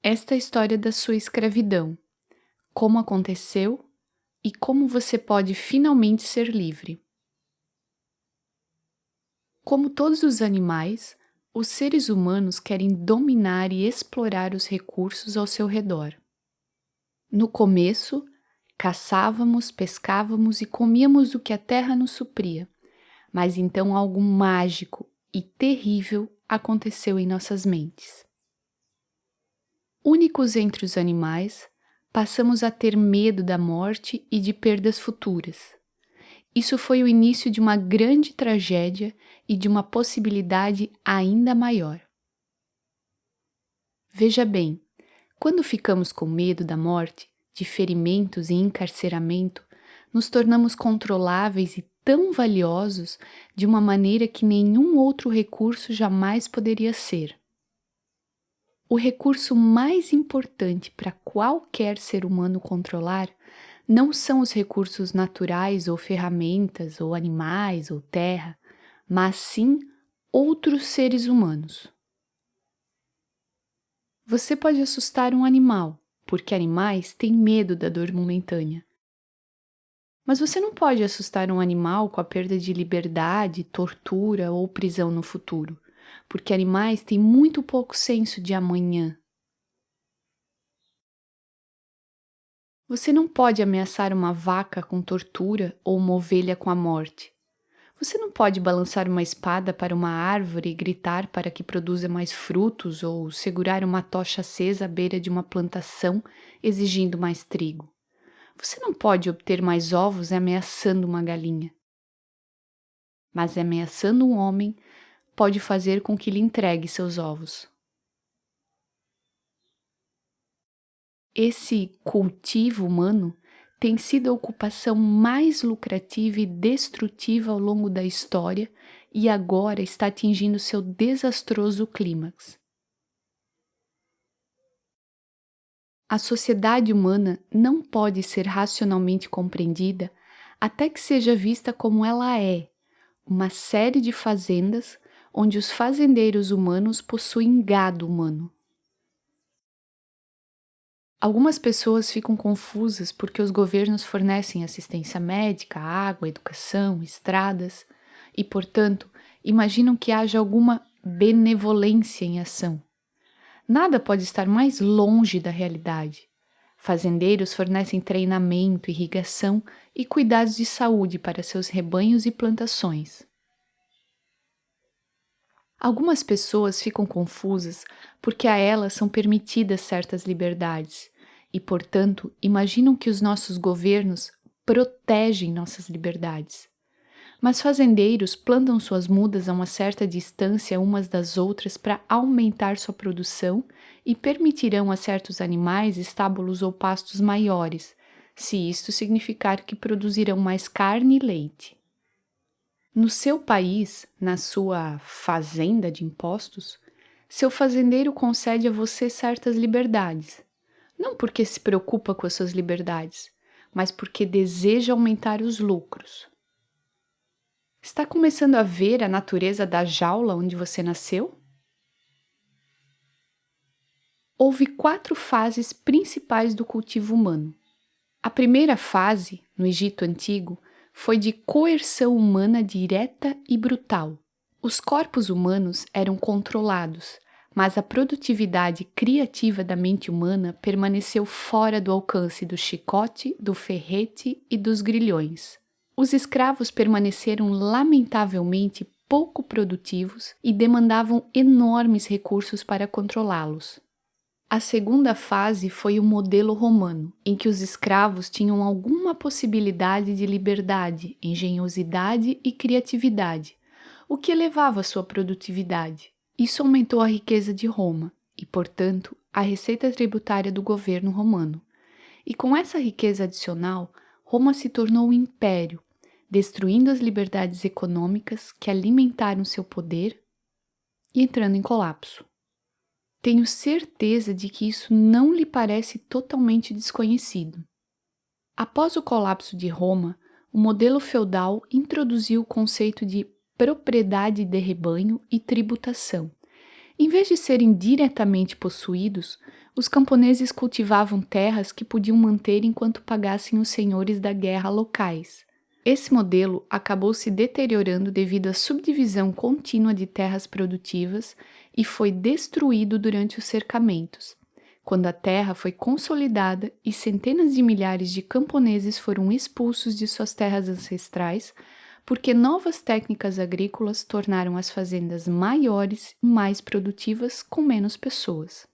Esta é a história da sua escravidão, como aconteceu e como você pode finalmente ser livre. Como todos os animais, os seres humanos querem dominar e explorar os recursos ao seu redor. No começo, caçávamos, pescávamos e comíamos o que a terra nos supria, mas então algo mágico e terrível aconteceu em nossas mentes. Únicos entre os animais, passamos a ter medo da morte e de perdas futuras. Isso foi o início de uma grande tragédia e de uma possibilidade ainda maior. Veja bem, quando ficamos com medo da morte, de ferimentos e encarceramento, nos tornamos controláveis e tão valiosos de uma maneira que nenhum outro recurso jamais poderia ser. O recurso mais importante para qualquer ser humano controlar não são os recursos naturais ou ferramentas ou animais ou terra, mas sim outros seres humanos. Você pode assustar um animal, porque animais têm medo da dor momentânea. Mas você não pode assustar um animal com a perda de liberdade, tortura ou prisão no futuro, porque animais têm muito pouco senso de amanhã. Você não pode ameaçar uma vaca com tortura ou uma ovelha com a morte. Você não pode balançar uma espada para uma árvore e gritar para que produza mais frutos ou segurar uma tocha acesa à beira de uma plantação exigindo mais trigo. Você não pode obter mais ovos ameaçando uma galinha. Mas ameaçando um homem pode fazer com que lhe entregue seus ovos. Esse cultivo humano tem sido a ocupação mais lucrativa e destrutiva ao longo da história e agora está atingindo seu desastroso clímax. A sociedade humana não pode ser racionalmente compreendida até que seja vista como ela é, uma série de fazendas onde os fazendeiros humanos possuem gado humano. Algumas pessoas ficam confusas porque os governos fornecem assistência médica, água, educação, estradas e, portanto, imaginam que haja alguma benevolência em ação. Nada pode estar mais longe da realidade. Fazendeiros fornecem treinamento, irrigação e cuidados de saúde para seus rebanhos e plantações. Algumas pessoas ficam confusas porque a elas são permitidas certas liberdades e, portanto, imaginam que os nossos governos protegem nossas liberdades. Mas fazendeiros plantam suas mudas a uma certa distância umas das outras para aumentar sua produção e permitirão a certos animais estábulos ou pastos maiores, se isto significar que produzirão mais carne e leite. No seu país, na sua fazenda de impostos, seu fazendeiro concede a você certas liberdades, não porque se preocupa com as suas liberdades, mas porque deseja aumentar os lucros. Está começando a ver a natureza da jaula onde você nasceu? Houve 4 fases principais do cultivo humano. A primeira fase, no Egito Antigo, foi de coerção humana direta e brutal. Os corpos humanos eram controlados, mas a produtividade criativa da mente humana permaneceu fora do alcance do chicote, do ferrete e dos grilhões. Os escravos permaneceram lamentavelmente pouco produtivos e demandavam enormes recursos para controlá-los. A segunda fase foi o modelo romano, em que os escravos tinham alguma possibilidade de liberdade, engenhosidade e criatividade, o que elevava sua produtividade. Isso aumentou a riqueza de Roma e, portanto, a receita tributária do governo romano. E com essa riqueza adicional, Roma se tornou um império, destruindo as liberdades econômicas que alimentaram seu poder e entrando em colapso. Tenho certeza de que isso não lhe parece totalmente desconhecido. Após o colapso de Roma, o modelo feudal introduziu o conceito de propriedade de rebanho e tributação. Em vez de serem diretamente possuídos, os camponeses cultivavam terras que podiam manter enquanto pagassem os senhores da guerra locais. Esse modelo acabou se deteriorando devido à subdivisão contínua de terras produtivas e foi destruído durante os cercamentos, quando a terra foi consolidada e centenas de milhares de camponeses foram expulsos de suas terras ancestrais, porque novas técnicas agrícolas tornaram as fazendas maiores e mais produtivas com menos pessoas.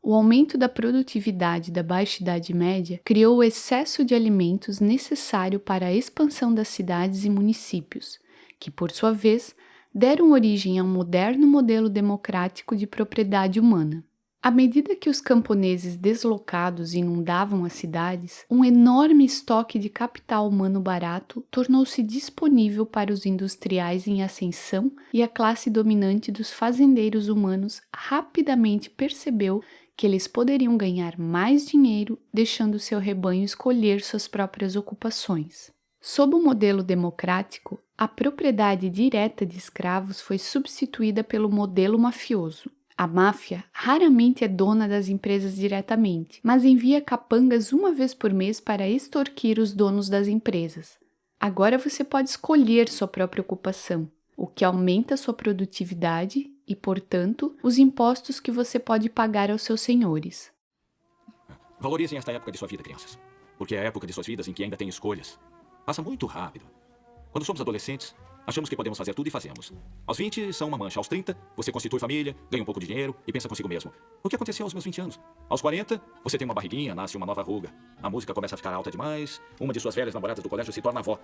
O aumento da produtividade da Baixa Idade Média criou o excesso de alimentos necessário para a expansão das cidades e municípios, que, por sua vez, deram origem a um moderno modelo democrático de propriedade humana. À medida que os camponeses deslocados inundavam as cidades, um enorme estoque de capital humano barato tornou-se disponível para os industriais em ascensão e a classe dominante dos fazendeiros humanos rapidamente percebeu que eles poderiam ganhar mais dinheiro deixando seu rebanho escolher suas próprias ocupações. Sob o modelo democrático, a propriedade direta de escravos foi substituída pelo modelo mafioso. A máfia raramente é dona das empresas diretamente, mas envia capangas uma vez por mês para extorquir os donos das empresas. Agora você pode escolher sua própria ocupação, o que aumenta sua produtividade e, portanto, os impostos que você pode pagar aos seus senhores. Valorizem esta época de sua vida, crianças, porque é a época de suas vidas em que ainda tem escolhas. Passa muito rápido. Quando somos adolescentes, achamos que podemos fazer tudo e fazemos. Aos 20, são uma mancha. Aos 30, você constitui família, ganha um pouco de dinheiro e pensa consigo mesmo. O que aconteceu aos meus 20 anos? Aos 40, você tem uma barriguinha, nasce uma nova ruga. A música começa a ficar alta demais, uma de suas velhas namoradas do colégio se torna avó.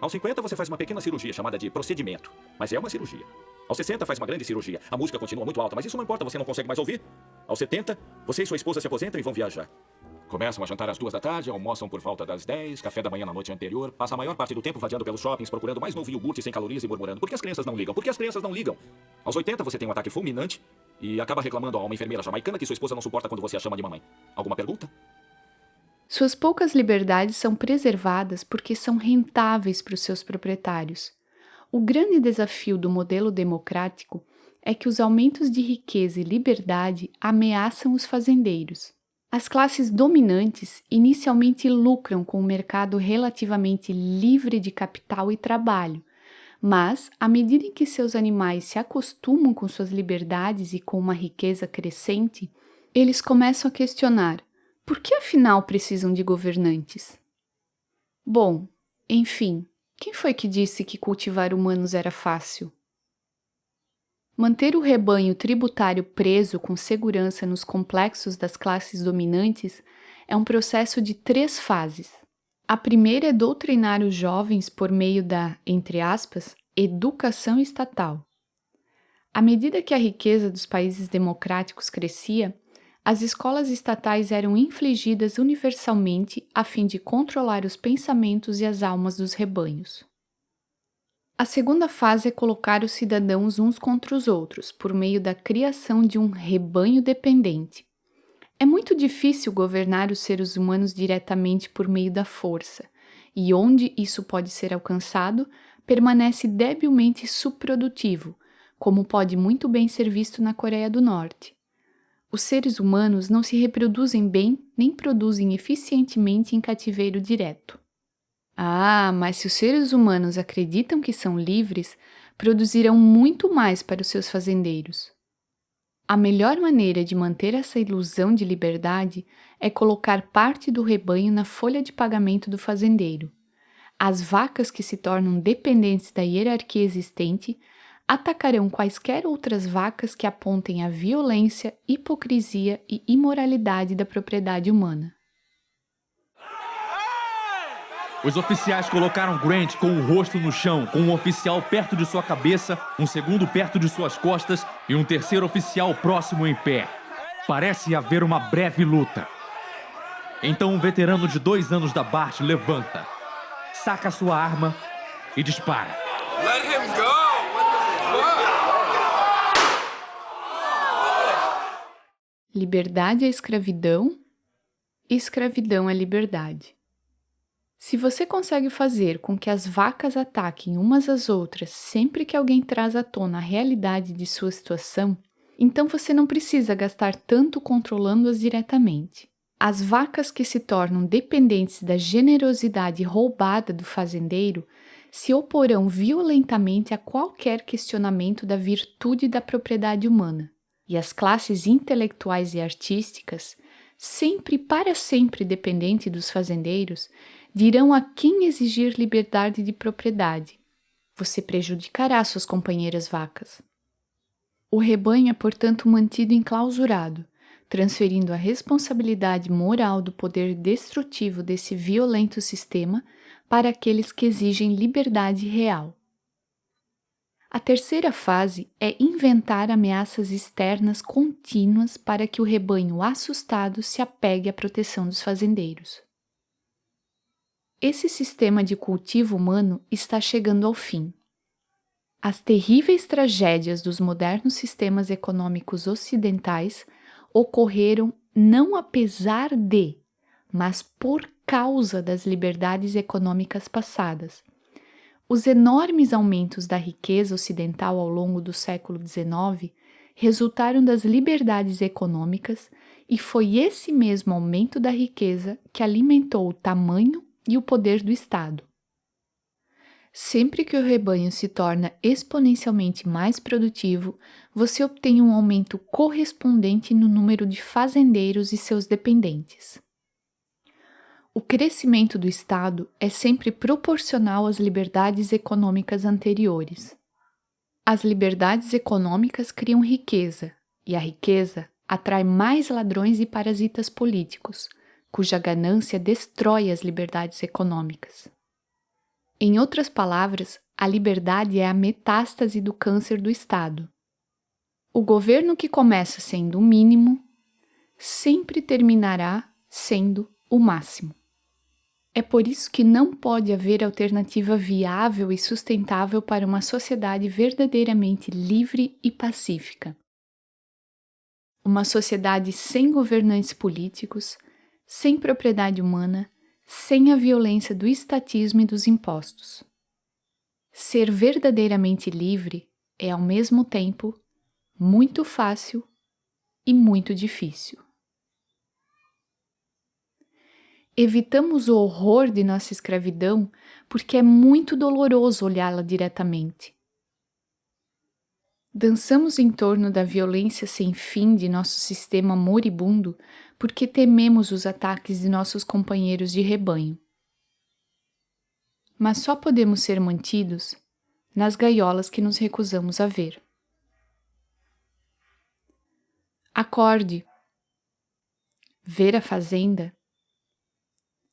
Aos 50, você faz uma pequena cirurgia chamada de procedimento, mas é uma cirurgia. Aos 60, faz uma grande cirurgia. A música continua muito alta, mas isso não importa, você não consegue mais ouvir. Aos 70, você e sua esposa se aposentam e vão viajar. Começam a jantar às 2 da tarde, almoçam por volta das 10, café da manhã na noite anterior, passa a maior parte do tempo vadiando pelos shoppings, procurando mais novo iogurte sem calorias e murmurando: por que as crianças não ligam? Por que as crianças não ligam? Aos 80, você tem um ataque fulminante e acaba reclamando a uma enfermeira jamaicana que sua esposa não suporta quando você a chama de mamãe. Alguma pergunta? Suas poucas liberdades são preservadas porque são rentáveis para os seus proprietários. O grande desafio do modelo democrático é que os aumentos de riqueza e liberdade ameaçam os fazendeiros. As classes dominantes inicialmente lucram com um mercado relativamente livre de capital e trabalho, mas, à medida em que seus animais se acostumam com suas liberdades e com uma riqueza crescente, eles começam a questionar: por que afinal precisam de governantes? Bom, enfim, quem foi que disse que cultivar humanos era fácil? Manter o rebanho tributário preso com segurança nos complexos das classes dominantes é um processo de 3 fases. A primeira é doutrinar os jovens por meio da, entre aspas, educação estatal. À medida que a riqueza dos países democráticos crescia, as escolas estatais eram infligidas universalmente a fim de controlar os pensamentos e as almas dos rebanhos. A segunda fase é colocar os cidadãos uns contra os outros, por meio da criação de um rebanho dependente. É muito difícil governar os seres humanos diretamente por meio da força, e onde isso pode ser alcançado, permanece debilmente subprodutivo, como pode muito bem ser visto na Coreia do Norte. Os seres humanos não se reproduzem bem nem produzem eficientemente em cativeiro direto. Ah, mas se os seres humanos acreditam que são livres, produzirão muito mais para os seus fazendeiros. A melhor maneira de manter essa ilusão de liberdade é colocar parte do rebanho na folha de pagamento do fazendeiro. As vacas que se tornam dependentes da hierarquia existente atacarão quaisquer outras vacas que apontem a violência, hipocrisia e imoralidade da propriedade humana. Os oficiais colocaram Grant com o rosto no chão, com um oficial perto de sua cabeça, um segundo perto de suas costas e um terceiro oficial próximo em pé. Parece haver uma breve luta. Então um veterano de 2 anos da BART levanta, saca sua arma e dispara. Let him go! Liberdade é escravidão, escravidão é liberdade. Se você consegue fazer com que as vacas ataquem umas às outras sempre que alguém traz à tona a realidade de sua situação, Então você não precisa gastar tanto controlando-as diretamente. As vacas que se tornam dependentes da generosidade roubada do fazendeiro se oporão violentamente a qualquer questionamento da virtude da propriedade humana. E as classes intelectuais e artísticas, sempre e para sempre dependentes dos fazendeiros, dirão a quem exigir liberdade de propriedade. Você prejudicará suas companheiras vacas. O rebanho é, portanto, mantido enclausurado, transferindo a responsabilidade moral do poder destrutivo desse violento sistema para aqueles que exigem liberdade real. A terceira fase é inventar ameaças externas contínuas para que o rebanho assustado se apegue à proteção dos fazendeiros. Esse sistema de cultivo humano está chegando ao fim. As terríveis tragédias dos modernos sistemas econômicos ocidentais ocorreram não apesar de, mas por causa das liberdades econômicas passadas. Os enormes aumentos da riqueza ocidental ao longo do século XIX resultaram das liberdades econômicas e foi esse mesmo aumento da riqueza que alimentou o tamanho e o poder do Estado. Sempre que o rebanho se torna exponencialmente mais produtivo, você obtém um aumento correspondente no número de fazendeiros e seus dependentes. O crescimento do Estado é sempre proporcional às liberdades econômicas anteriores. As liberdades econômicas criam riqueza, e a riqueza atrai mais ladrões e parasitas políticos, cuja ganância destrói as liberdades econômicas. Em outras palavras, a liberdade é a metástase do câncer do Estado. O governo que começa sendo o mínimo, sempre terminará sendo o máximo. É por isso que não pode haver alternativa viável e sustentável para uma sociedade verdadeiramente livre e pacífica. Uma sociedade sem governantes políticos, sem propriedade humana, sem a violência do estatismo e dos impostos. Ser verdadeiramente livre é, ao mesmo tempo, muito fácil e muito difícil. Evitamos o horror de nossa escravidão porque é muito doloroso olhá-la diretamente. Dançamos em torno da violência sem fim de nosso sistema moribundo porque tememos os ataques de nossos companheiros de rebanho. Mas só podemos ser mantidos nas gaiolas que nos recusamos a ver. Acorde. Ver a fazenda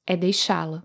é deixá-la.